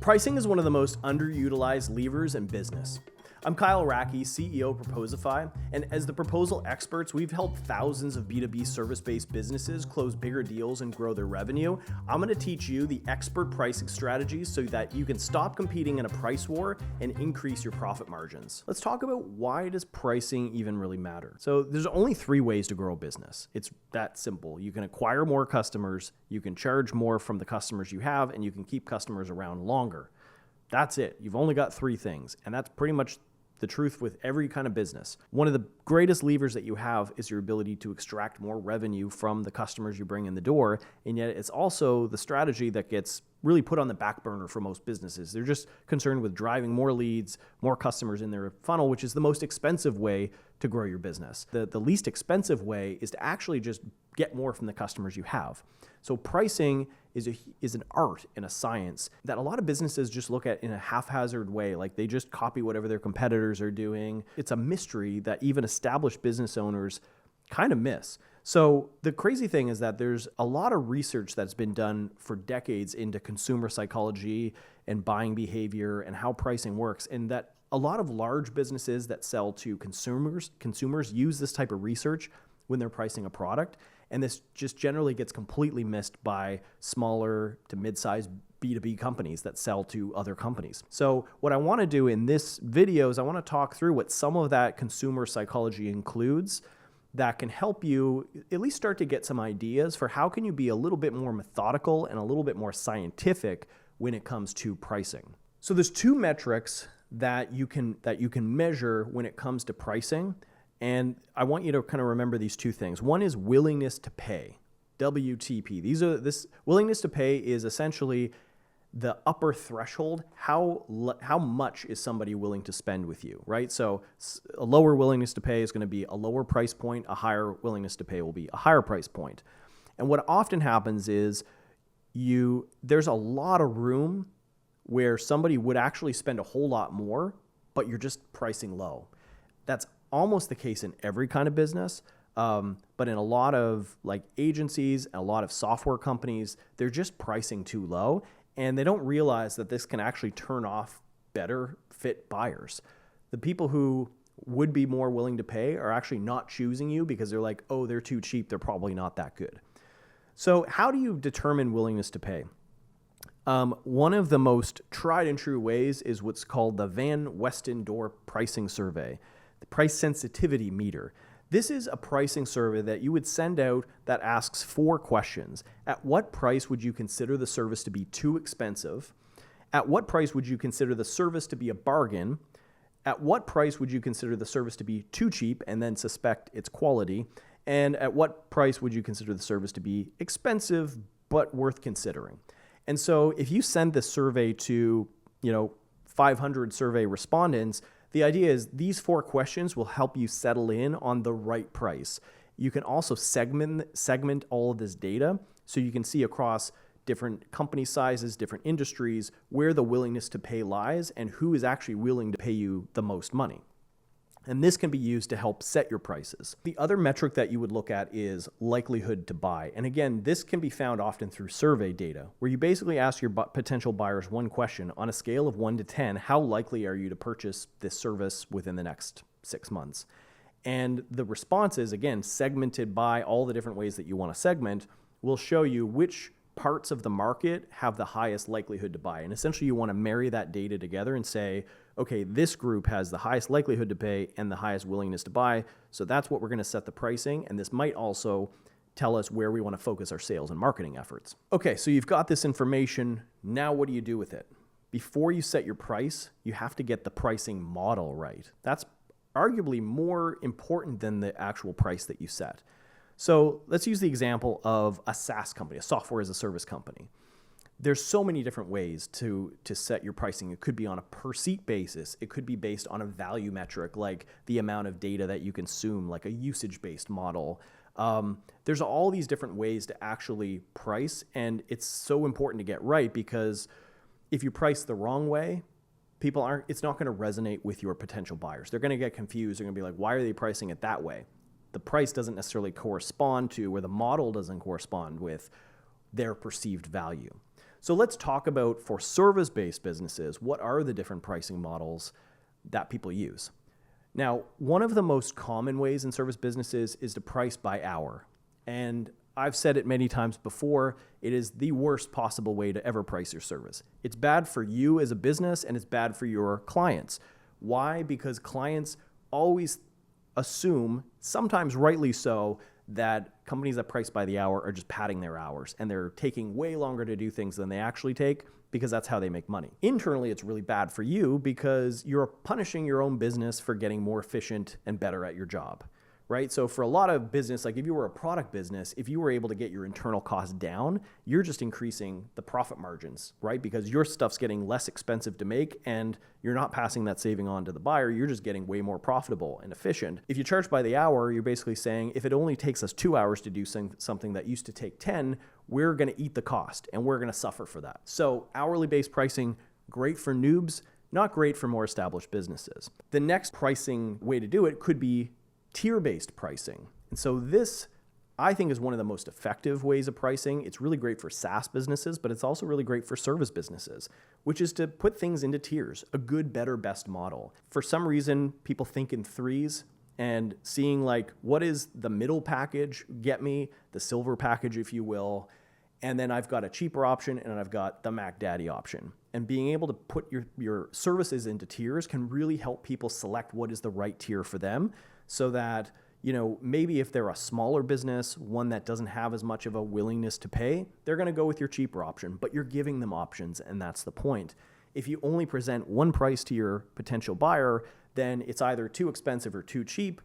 Pricing is one of the most underutilized levers in business. I'm Kyle Racki, CEO of Proposify, and as the proposal experts, we've helped thousands of B2B service-based businesses close bigger deals and grow their revenue. I'm going to teach you the expert pricing strategies so that you can stop competing in a price war and increase your profit margins. Let's talk about why does pricing even really matter. So there's only 3 ways to grow a business. It's that simple. You can acquire more customers, you can charge more from the customers you have, and you can keep customers around longer. That's it. You've only got 3 things, and that's pretty much the truth with every kind of business. One of the greatest levers that you have is your ability to extract more revenue from the customers you bring in the door, and yet it's also the strategy that gets really put on the back burner for most businesses. They're just concerned with driving more leads, more customers in their funnel, which is the most expensive way to grow your business. The least expensive way is to actually just get more from the customers you have. So pricing is an art and a science that a lot of businesses just look at in a haphazard way, like they just copy whatever their competitors are doing. It's a mystery that even established business owners kind of miss. So the crazy thing is that there's a lot of research that's been done for decades into consumer psychology and buying behavior and how pricing works, and that a lot of large businesses that sell to consumers use this type of research when they're pricing a product. And this just generally gets completely missed by smaller to mid-sized B2B companies that sell to other companies. So what I want to do in this video is I want to talk through what some of that consumer psychology includes that can help you at least start to get some ideas for how can you be a little bit more methodical and a little bit more scientific when it comes to pricing. So there's 2 metrics that you can measure when it comes to pricing. And I want you to kind of remember these 2 things. One is willingness to pay, WTP. This willingness to pay is essentially the upper threshold. How much is somebody willing to spend with you, right? So a lower willingness to pay is going to be a lower price point. A higher willingness to pay will be a higher price point. And what often happens is there's a lot of room where somebody would actually spend a whole lot more, but you're just pricing low. That's almost the case in every kind of business, but in a lot of like agencies and a lot of software companies, they're just pricing too low, and they don't realize that this can actually turn off better fit buyers. The people who would be more willing to pay are actually not choosing you because they're like, oh, they're too cheap, they're probably not that good. So how do you determine willingness to pay? One of the most tried and true ways is what's called the Westendorp pricing survey. Price sensitivity meter. This is a pricing survey that you would send out that asks 4 questions. At what price would you consider the service to be too expensive? At what price would you consider the service to be a bargain? At what price would you consider the service to be too cheap and then suspect its quality? And at what price would you consider the service to be expensive but worth considering? And so if you send this survey to 500 survey respondents, the idea is these 4 questions will help you settle in on the right price. You can also segment all of this data so you can see across different company sizes, different industries, where the willingness to pay lies and who is actually willing to pay you the most money. And this can be used to help set your prices. The other metric that you would look at is likelihood to buy. And again, this can be found often through survey data, where you basically ask your potential buyers one question: on a scale of 1 to 10, how likely are you to purchase this service within the next 6 months? And the responses, again, segmented by all the different ways that you want to segment, will show you which parts of the market have the highest likelihood to buy. And essentially you want to marry that data together and say, okay, this group has the highest likelihood to pay and the highest willingness to buy. So that's what we're going to set the pricing. And this might also tell us where we want to focus our sales and marketing efforts. Okay, so you've got this information. Now what do you do with it? Before you set your price, you have to get the pricing model right. That's arguably more important than the actual price that you set. So let's use the example of a SaaS company, a software as a service company. There's so many different ways to set your pricing. It could be on a per seat basis. It could be based on a value metric, like the amount of data that you consume, like a usage-based model. There's all these different ways to actually price, and it's so important to get right because if you price the wrong way, it's not going to resonate with your potential buyers. They're going to get confused. They're going to be like, why are they pricing it that way? The price doesn't necessarily correspond to, or the model doesn't correspond with their perceived value. So let's talk about, for service-based businesses, what are the different pricing models that people use? Now, one of the most common ways in service businesses is to price by hour. And I've said it many times before, it is the worst possible way to ever price your service. It's bad for you as a business and it's bad for your clients. Why? Because clients always assume, sometimes rightly so, that companies that price by the hour are just padding their hours and they're taking way longer to do things than they actually take because that's how they make money. Internally, it's really bad for you because you're punishing your own business for getting more efficient and better at your job, right? So for a lot of business, like if you were a product business, if you were able to get your internal costs down, you're just increasing the profit margins, right? Because your stuff's getting less expensive to make and you're not passing that saving on to the buyer. You're just getting way more profitable and efficient. If you charge by the hour, you're basically saying, if it only takes us 2 hours to do something that used to take 10, we're going to eat the cost and we're going to suffer for that. So hourly based pricing, great for noobs, not great for more established businesses. The next pricing way to do it could be tier-based pricing. And so this, I think, is one of the most effective ways of pricing. It's really great for SaaS businesses, but it's also really great for service businesses, which is to put things into tiers, a good, better, best model. For some reason, people think in threes and seeing like, what is the middle package get me, the silver package, if you will, and then I've got a cheaper option and I've got the Mac Daddy option. And being able to put your services into tiers can really help people select what is the right tier for them, so that, maybe if they're a smaller business, one that doesn't have as much of a willingness to pay, they're going to go with your cheaper option, but you're giving them options, and that's the point. If you only present one price to your potential buyer, then it's either too expensive or too cheap.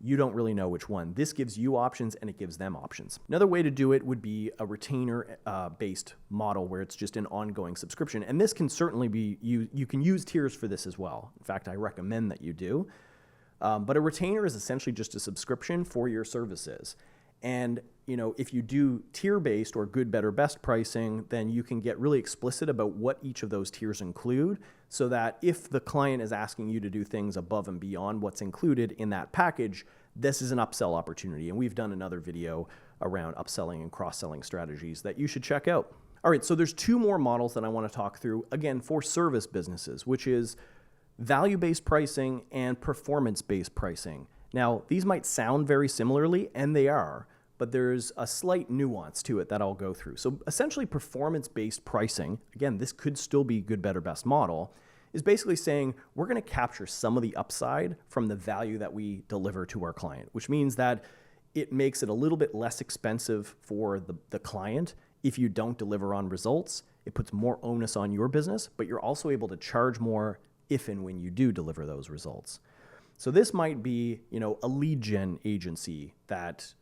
You don't really know which one. This gives you options and it gives them options. Another way to do it would be a retainer-based model where it's just an ongoing subscription. And this can certainly be, you can use tiers for this as well. In fact, I recommend that you do. But a retainer is essentially just a subscription for your services. And, if you do tier-based or good, better, best pricing, then you can get really explicit about what each of those tiers include, so that if the client is asking you to do things above and beyond what's included in that package, this is an upsell opportunity. And we've done another video around upselling and cross-selling strategies that you should check out. All right, so there's two more models that I want to talk through, again, for service businesses, which is value-based pricing and performance-based pricing. Now, these might sound very similarly, and they are, but there's a slight nuance to it that I'll go through. So essentially, performance-based pricing, again, this could still be good, better, best model, is basically saying we're going to capture some of the upside from the value that we deliver to our client, which means that it makes it a little bit less expensive for the client if you don't deliver on results. It puts more onus on your business, but you're also able to charge more if and when you do deliver those results. So this might be, a lead gen agency that,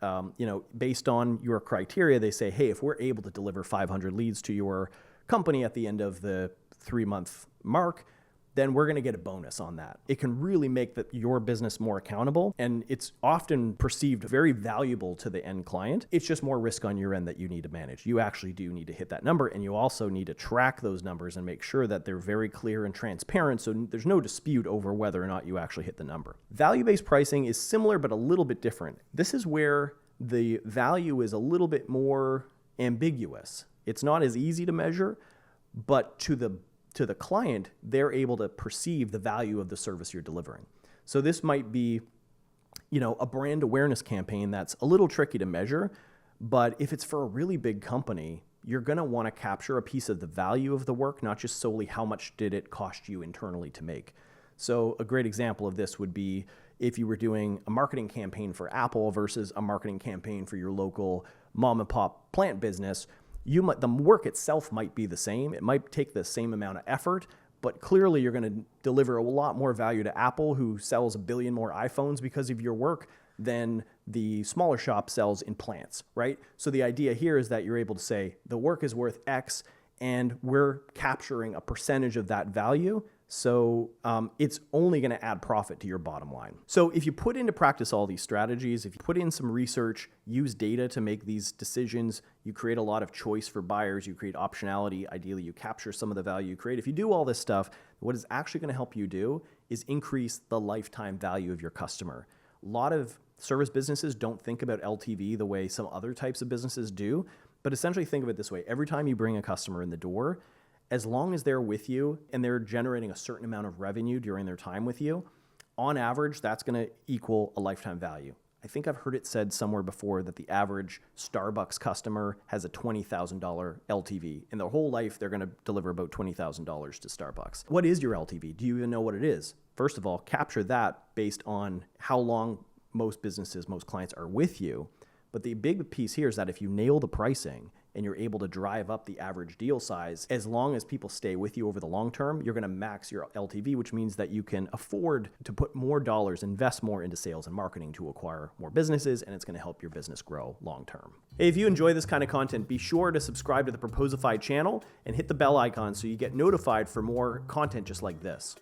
based on your criteria, they say, hey, if we're able to deliver 500 leads to your company at the end of the 3-month mark, then we're going to get a bonus on that. It can really make your business more accountable, and it's often perceived very valuable to the end client. It's just more risk on your end that you need to manage. You actually do need to hit that number, and you also need to track those numbers and make sure that they're very clear and transparent, so there's no dispute over whether or not you actually hit the number. Value-based pricing is similar, but a little bit different. This is where the value is a little bit more ambiguous. It's not as easy to measure, but to the client, they're able to perceive the value of the service you're delivering. So this might be, a brand awareness campaign that's a little tricky to measure, but if it's for a really big company, you're going to want to capture a piece of the value of the work, not just solely how much did it cost you internally to make. So a great example of this would be if you were doing a marketing campaign for Apple versus a marketing campaign for your local mom and pop plant business. The work itself might be the same. It might take the same amount of effort, but clearly you're going to deliver a lot more value to Apple, who sells 1 billion more iPhones because of your work, than the smaller shop sells in plants, right? So the idea here is that you're able to say the work is worth X and we're capturing a percentage of that value. So it's only going to add profit to your bottom line. So if you put into practice all these strategies, if you put in some research, use data to make these decisions, you create a lot of choice for buyers, you create optionality, ideally you capture some of the value you create. If you do all this stuff, what is actually going to help you do is increase the lifetime value of your customer. A lot of service businesses don't think about LTV the way some other types of businesses do, But essentially think of it this way. Every time you bring a customer in the door, as long as they're with you and they're generating a certain amount of revenue during their time with you, on average, that's going to equal a lifetime value. I think I've heard it said somewhere before that the average Starbucks customer has a $20,000 LTV. In their whole life, they're going to deliver about $20,000 to Starbucks. What is your LTV? Do you even know what it is? First of all, capture that based on how long most businesses, most clients are with you. But the big piece here is that if you nail the pricing and you're able to drive up the average deal size, as long as people stay with you over the long term, you're going to max your LTV, which means that you can afford to put more dollars, invest more into sales and marketing to acquire more businesses, and it's going to help your business grow long term. Hey, if you enjoy this kind of content, be sure to subscribe to the Proposify channel and hit the bell icon so you get notified for more content just like this.